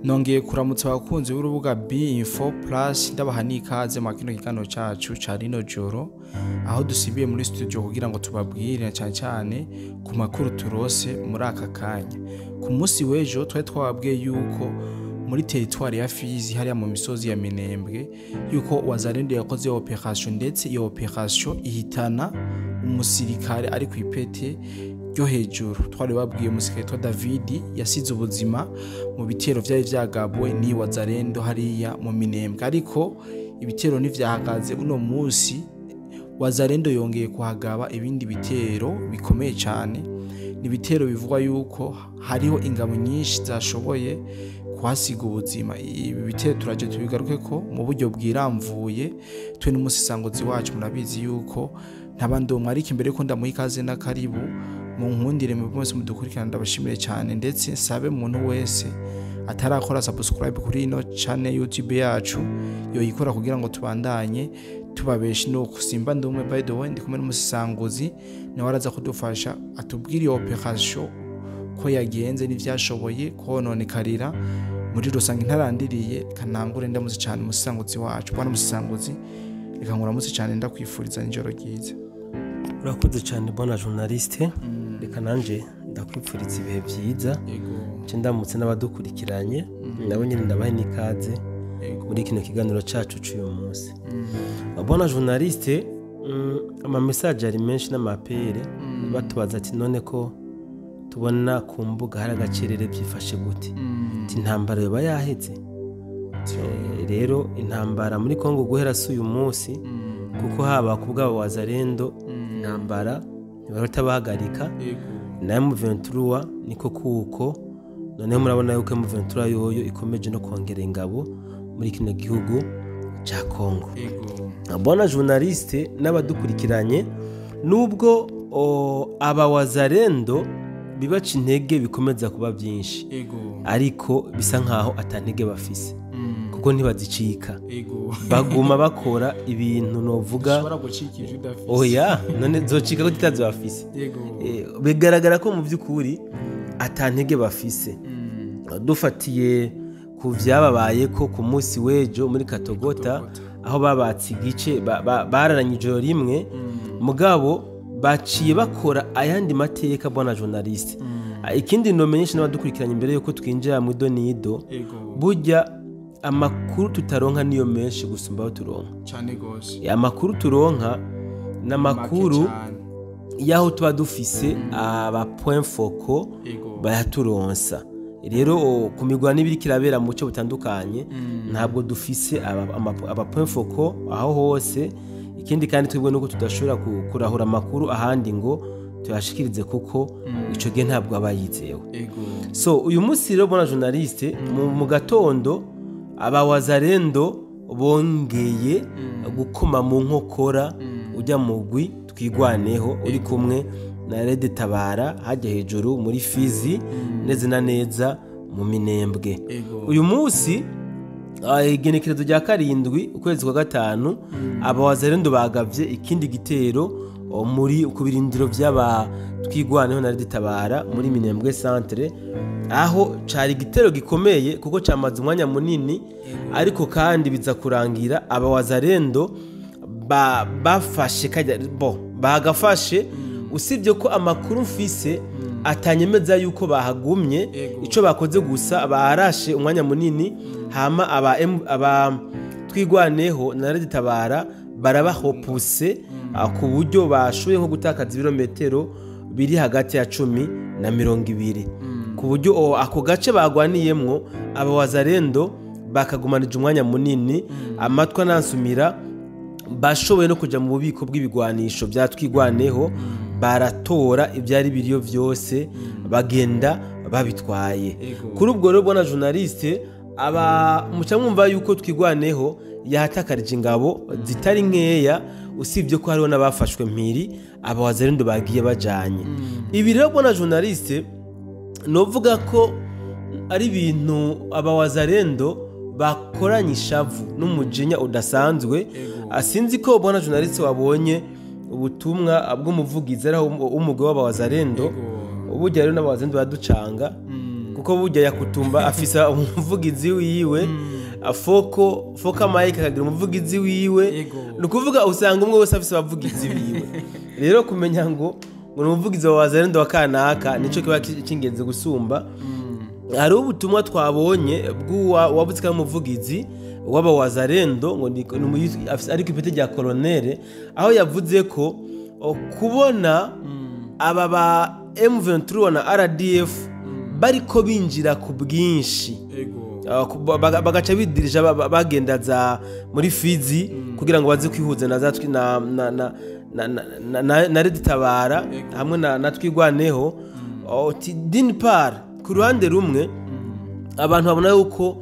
Nongeye kuramutsa abakunzi b'urubuga B-Info Plus ndabaha n'ikaze mu kino kiganiro cacu ca rino joro aho dusibiye muri studio kugira ngo tubabwire cyane ku makuru turose muri aka kanya. Ku munsi w'ejo twari twababwiye yuko muri territoire ya Fizi hariya mu misozi ya Minembwe yuko Wazalendo yakoze operation ndetse iyo operation ihitana umusirikare ari ku ipete ryo hejuru. Twari babwiye umusirikare David yasize ubuzima mu bitero vyari vyagabwe ni Wazalendo hariya mu Minembwe, ariko ibitero ntivyahagaze. Uno munsi Wazalendo yongeye kuhagaba ibindi bitero bikomeye cyane. Ni bitero bivugwa yuko hariho ingabo nyinshi zashoboye kuhasiga ubuzima. Ibi bitero turaje tubigaruke ko mu buryo bwiramvuye twe n'umusisangozi wacu. Murabizi yuko ntabandomwe, ariko imbere ko ndamuha ikaze na karibu mu nkundire mu bose mudukurikirana, ndabashimire cyane ndetse sabe umuntu wese atarakora subscribe kuri ino channel YouTube yacu yoyikora kugira ngo tubandanye tubabeshe no kusimba ndumwe. By the way, ndi kumwe n'umusisangozi nawe araza kudufasha atubwire operation ko yagenze n'ivyashoboye kononekarira muri rusange. Ntarandiriye kanangure ndamuzi cyane umusisangozi wacu. Bwana umusisangozi, reka nguramutse cyane ndakwifuriza n'ijoro ryiza. Urakoze cyane bwana journaliste. Reka nanje ndakwifuriza ibihe byiza. Nje ndamutse n'abadukurikiranye nabo nyine ndabahe n'ikaze muri kino kiganiro cacu cy'uyu munsi. Bwana journaliste, ama message ari menshi n'amapere batubaza ati none ko tubona ku mbuga hari agacerere byifashe gute, ati intambara yoba yaheze. Rero intambara muri Kongo guhera uyu munsi, kuko haba kubwa Wazalendo intambara ntibarota bahagarika na M23 niko kuko none murabona yuko M23 yoyo ikomeje no kongera ingabo muri kino gihugu ca Kongo. Bwana journaliste n'abadukurikiranye, nubwo aba Wazalendo bibaca intege bikomeza kuba byinshi, ariko bisa nkaho atantege bafise kuko ntibazicika, baguma bakora ibintu novuga oya none zocika ko titazo bafise. Bigaragara ko mu by'ukuri atantege bafise. Dufatiye ku vyababaye ko ku munsi w'ejo muri Katogota aho babatse igice bararanye ijoro rimwe, mugabo baciye bakora ayandi mateka. Bwana journaliste, ikindi nomenyesha n'abadukurikiranye imbere yuko twinjira mu donido, burya amakuru tutaronka niyo menshi gusumba aho turonka cyane gose. Amakuru turonka n'amakuru yaho tuba dufise aba point focal bayaturonsa. Rero ku migwa n'ibiri kirabera mu cyo butandukanye ntabwo dufise aba point focal aho hose. Ikindi kandi twebwe nuko tudashobora kurahura amakuru ahandi ngo tuyashikirize kuko ico gihe ntabwo abayizewe. So uyu munsi rero bwana journaliste, mu gatondo aba Wazalendo bongeye gukoma mu nkokora ujya mugwi twigwaneho uri kumwe na Red Tabara hajya hejuru muri Fizi neze na neza mu Minembwe. Uyu munsi igenekerezo rya 7 ukwezi kwa 5 aba Wazalendo bagavye ikindi gitero muri kubirindiro by'aba twigwaneho na Red Tabara muri Minembwe centre, aho cari gitero gikomeye kuko cyamaze umwanya munini, ariko kandi biza kurangira aba Wazalendo bafashe bagafashe. Usibye ko amakuru mfise atanyemeza yuko bahagumye, ico bakoze gusa barashe umwanya munini, hama aba twigwaneho na Red Tabara barabahopuse ku buryo bashoboye nko gutakaza ibirometero biri hagati ya 10 na 20, ku buryo ako gace bagwaniyemwo aba Wazalendo bakagumanije umwanya munini. Amatwa nansumira bashoboye no kuja mu bubiko bw'ibigwanisho bya twigwaneho, baratora ibyari biriyo byose bagenda babitwaye. Kuri ubwo rero bwana journaliste, aba mucamwumva yuko twigwaneho yahatakarije ingabo zitari nkeya, usibye ko hariho n'abafashwe mpiri aba Wazalendo bagiye bajanye. Ibi rero bwana journaliste novuga ko ari ibintu aba Wazalendo bakoranye ishavu n'umujinya udasanzwe. Asinzi ko bwana journaliste wabonye ubutumwa bw'umuvugizi ari umugabo w'aba Wazalendo, uburyo rero n'aba Wazalendo baducanga kuko burya yakutumba afisa umuvugizi wiwe foka Mike akagira umuvugizi wiwe ni ukuvuga usanga umwe wese afise abavugizi biwe rero kumenya ngo ni umuvugizi wa Wazalendo wa kanaka nico kiba cy'ingenzi gusumba hari ubutumwa twabonye bw'uwabutse umuvugizi waba Wazalendo ngo ni ariko ipete rya colonel aho yavuze ko kubona aba ba M23 na RDF bariko binjira ku bwinshi bagaca bidirija bagendaza muri Fizi kugira ngo baze kwihuza na zatwi na Red Tabara hamwe na twigwaneho dinpar ku ruhande rumwe abantu babona yuko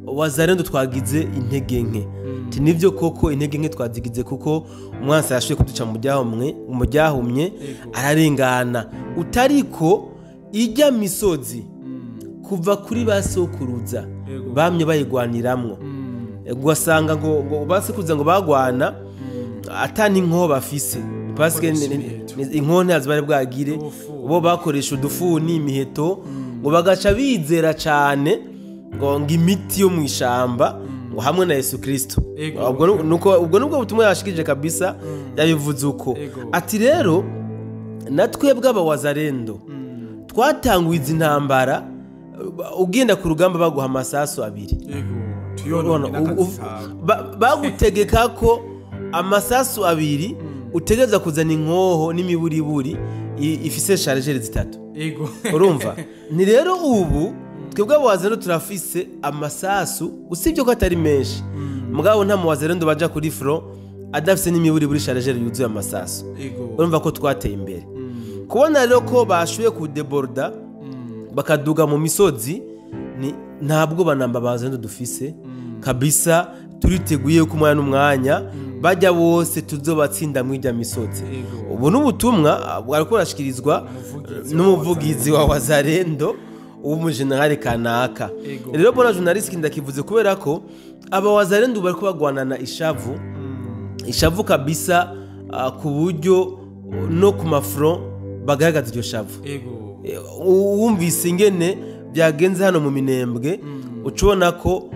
Wazalendo twagize intege nke nivyo koko intege nke twazigize kuko umwansi yashoye kuduca mu ryahumye ararengana utariko ijya misozi kuva kuri basokuruza bamye bayigwaniramwo gwasanga ngo basikuza ngo bagwana atani inko bafise paske inkone azbare bwagire bo bakoresha udufuni imiheto ngo bagaca bizera cyane ngo imiti yo mu ishamba ngo hamwe na Yesu Kristo ubwo nubwo butumwa yashikije kabisa yabivuze uko ati rero natwebwe aba Wazalendo twatanguye izi ntambara ugenda ku rugamba baguha amasasu abiri bagutegeka ko amasasu abiri utegereza kuzana inkoho n'imiburiburi ifise chargeur zitatu urumva ni rero ubu twebwe aba Wazalendo turafise amasasu usibye ko atari menshi mugabo nta mu Wazalendo baja kuri front adafise n'imiburiburi chargeur yuzuye amasasu urumva ko twateye imbere kubona rero ko bashuye ku deborda bakaduga mu misozi ntabwo banamba Wazalendo dufise kabisa turiteguye ku mwanya n'umwanya bajya bose tuzobatsinda mu ijya misozi ubu n'ubutumwa bwariko rashikirizwa n'umuvugizi wa Wazalendo w'umujenerali kanaka rero bona journalist ndakivuze kubera ko aba Wazalendo bariko bagwanana ishavu kabisa ku buryo no ku mafront bagaragaza iryo shavu wumvise ingene byagenze hano mu Minembwe ucubona ko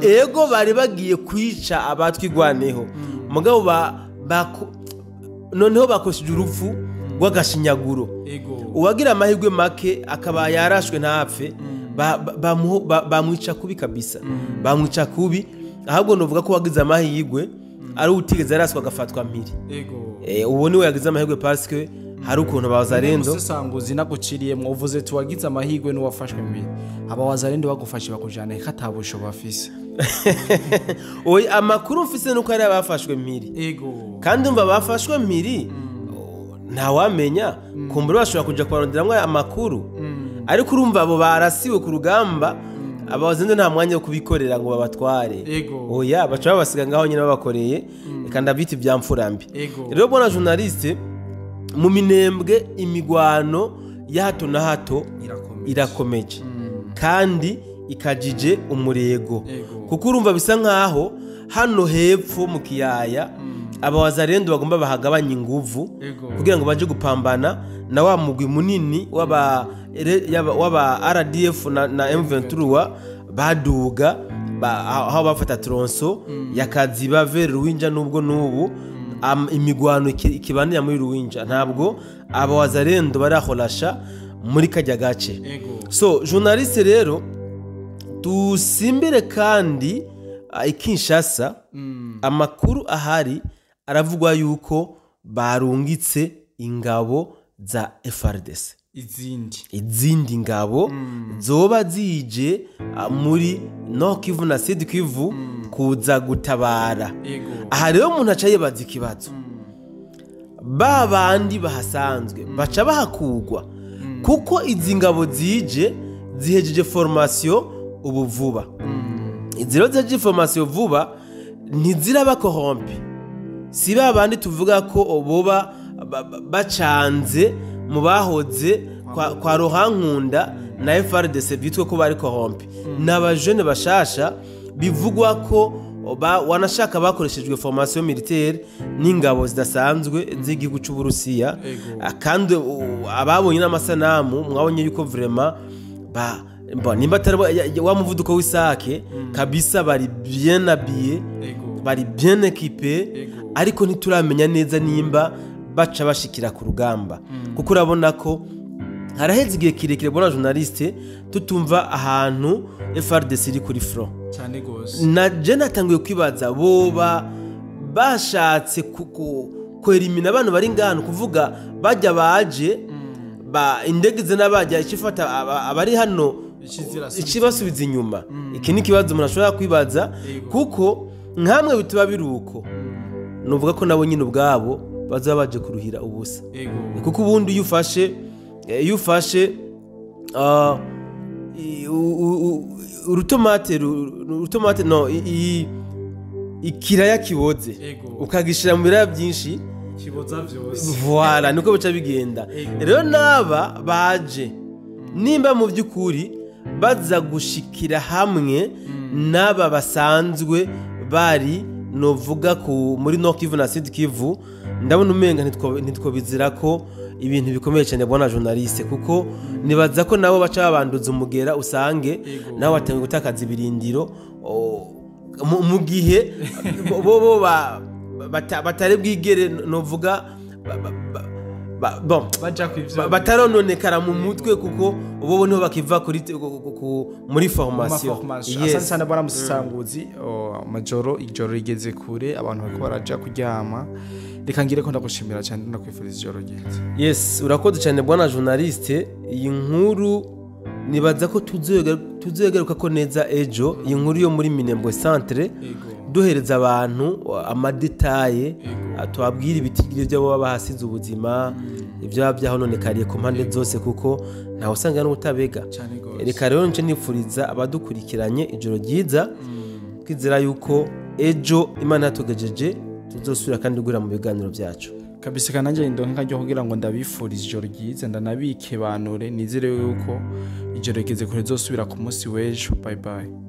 ego bari bagiye kwica abatwigwaneho mugabo noneho bakoresheje urupfu rw'agashinyaguro uwagira amahirwe make akaba yarashwe ntapfe bamwica kubi kabisa bamwica kubi ahubwo novuga ko wagize amahirwe ari utigeze araswa agafatwa mpiri ubu niwe yagize amahirwe parce que hari ukuntu Wazalendo musesanguzi naguciriyemwe uvuze tuwagize amahirwe n'uwafashwe mbere aba Wazalendo bagufashe bakujana katabusho bafise oyi amakuru mfise nuko ari abafashwe mpiri kandi umva bafashwe mpiri nta wamenya kumbura bashobora kuja kwaronderamwe amakuru ariko urumva abo barasiwe ku rugamba aba Wazalendo nta mwanya wo kubikorera ngo babatware oya baca babasiga ngaho nyine babakoreye kandi abiti byamfurambi rero bona journaliste mu Minembwe imigwano ya hato na hato irakomeje kandi ikajije umurego kuko urumva bisa nkaho hano hepfo mu kiyaya aba Wazalendo bagomba bahagabanya inguvu kugira ngo baje gupambana na wa mugwi munini waba RDF na M23 baduga aho bafata tronso yakaziba vers Ruwinja nubwo nubu imigwano ikibanira muri Ruwinja ntabwo aba Wazalendo baraholasha muri kajya gace so journaliste rero tusimbire kandi ikinshasa amakuru ahari aravugwa yuko barungitse ingabo za FARDC izindi ngabo zoba zije muri Nord Kivu na Sud Kivu kuza gutabara aha rero umuntu aca yibaza ikibazo babandi bahasanzwe baca bahakugwa kuko izi ngabo zije zihejeje formation ubu vuba iziro zihejeje formation vuba ntiziraba kohompi si babandi tuvuga ko boba bacanze mu bahoze kwa Rohankunda na FARDC bitwe ko bari kohompi n'abajene bashasha bivugwa ko wanashaka bakoreshejwe formation militaire n'ingabo zidasanzwe z'igihugu cy'u Burusiya kandi ababonye n'amasanamu mwabonye yuko vraiment nimba atari wa muvuduko w'isake kabisa bari bien habillé bari bien équipé ariko ntituramenya neza nimba baca bashikira ku rugamba kuko urabona ko haraheze igihe kirekire bona journaliste tutumva ahantu FRDC iri kuri front cyane gose na je natanguye kwibaza boba bashatse kwerimina abantu bari ngano kuvuga bajya baje indegeze n'abajya ikifata abari hano ikibasubiza inyuma iki ni kibazo umuntu ashobora kwibaza kuko nkamwe bituba biruko nuvuga ko nabo nyine ubwabo bazaba baje kuruhira ubusa kuko ubundi iyo ufashe urutomate no ikiraya kiboze ukagishira mu biraya byinshi kiboza byose voilà niko bica bigenda rero naba baje nimba mu by'ukuri baza gushikira hamwe n'aba basanzwe bari novuga ku muri Nord Kivu na Sud Kivu ndabona umenga nitwo bizira ko ibintu bikomeye cyane bona journaliste kuko nibaza ko nabo baca babanduza umugera usange nabo batangiye gutakaza ibirindiro mu gihe bo batari bwigere novuga batarononekara mu mutwe kuko ubo niho bakiva muri formation. Asante sana bwana Musisanguzi. Ijoro rigeze kure abantu bako baraja kuryama. Reka ngire ko ndagushimira cyane ndakwifuriza ijoro ryiza. Yes, urakoze cyane bwana journaliste. Iyi nkuru nibaza ko tuzogaruka ko neza ejo. Iyi nkuru yo muri Minembwe Centre duhereza abantu amadetaye atubabwira ibitigire byo baba bahasize ubuzima ibyo byahononekariye ku mpande zose kuko ntawe usanga n'ubutabega. Reka rero nce nifuriza abadukurikiranye ijoro ryiza kwizera yuko ejo Imana yatugejeje tuzosubira kandi gura mu biganiro byacu kabisa. Kananje ndonka ryo kugira ngo ndabifuriza ijoro ryiza ndanabike banure nizere yuko ijoro rigeze kure zosubira ku munsi w'ejo. Bye bye.